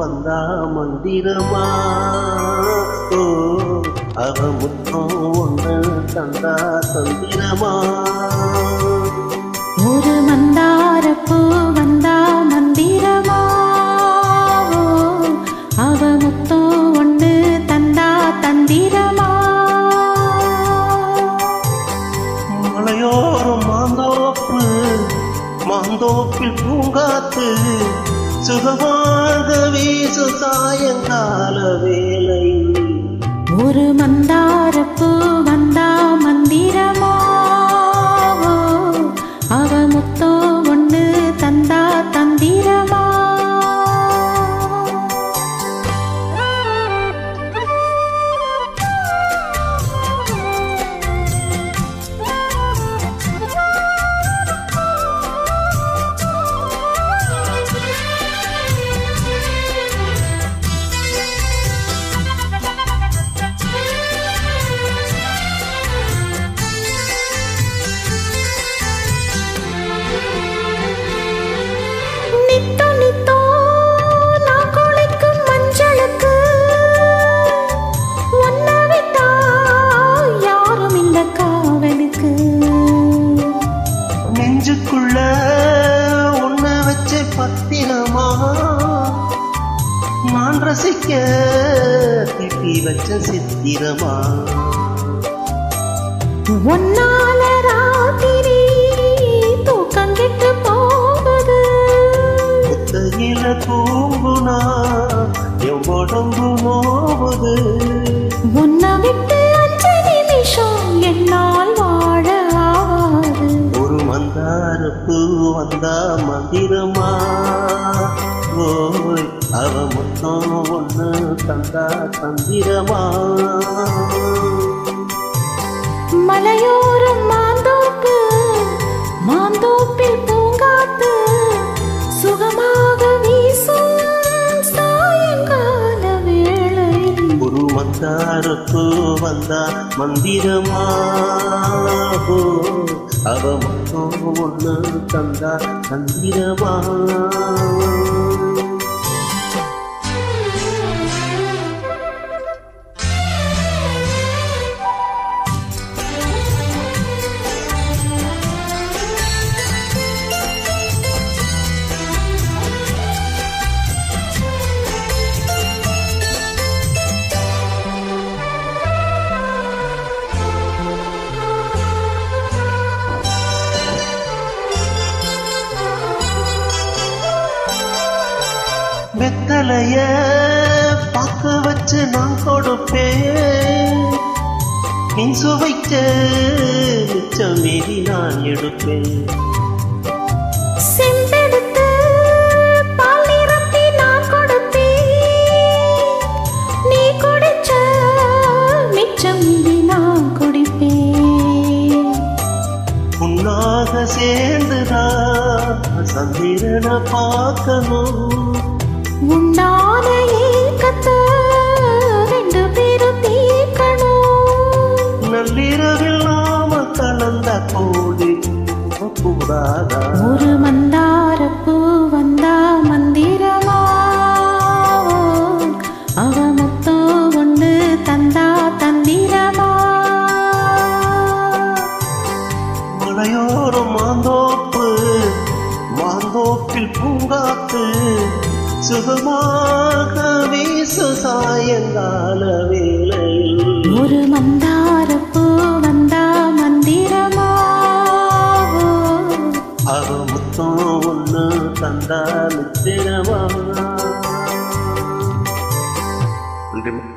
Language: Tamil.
வந்தா மந்திரமா ஓ அவ முத்தம் ஒன்று தந்தா தந்திரமா ஒரு மந்தாரப்பூ வந்தா மந்திரமா ஓ அவ முத்தம் ஒன்று தந்தா தந்திரமா மலையோரம் மாந்தோப்பு மாந்தோப்பில் பூங்காத்து சுகமாக வீசு சாயங்கால வேலை ஒரு மந்தாரப்பூ வந்தா மந்திரமா ஓ அவ முத்தம் ஒன்று தந்தா தந்திரமா நெஞ்சுக்குள்ள உன்ன வச்ச பத்திரமா நான் ரசிக்க திட்டி வச்ச சித்திரமா ஒன்னால ராத்திரி தூக்கம் கெட்டு போகுது முத்தையில தூங்குனா என் உடம்பு நோவுது உன்னை விட்டு 5 நிமிஷம் என்னால் வாழ ஆகாது ஒரு மந்தாரப்பூ வந்தா மந்திரமா ஓய் அவ மொத்தம் ஒன்று தந்தா தந்திரமா மலையோரம் மாந்தோப்பு மாந்தோப்பில் பூங்காத்து சுகமாக வீசும் சாயங்கால வேளை ஒரு மந்தாரப்பூ வந்தா மந்திரமா அவ மொத்தம் ஒன்று தந்தா தந்திரமா வெத்தலைய பாக்க வச்சு நான் கொடுப்பேன் நீ சுவைக்க மிச்சம் மீறி நான் எடுப்பேன் செம்பெடுத்து பால் நிரப்பி நான் கொடுப்பேன் நீ குடிச்ச மிச்சம் மீறி நான் குடிப்பேன் உன்னாக சேர்ந்துதான் சந்திரனை பார்க்கணும் உண்டான ஏக்கத்தை 2 பேரும் தீர்க்கணும் நள்ளிரவில் நாம கலந்த கோடி கூடாதா ஒரு மந்தாரப்பூ வந்தா மந்திரமா அவ மொத்தம் ஒன்று தந்தா தந்திரமா மலையோரம் மாந்தோப்பு மாந்தோப்பில் பூங்காத்து சுகமாக வீசு சாயங்கால வேளையில் ஒரு மந்தாரப்பூ வந்தா மந்திரமா அவ முத்தம் ஒன்று தந்தா மித்திரமா. நன்றி.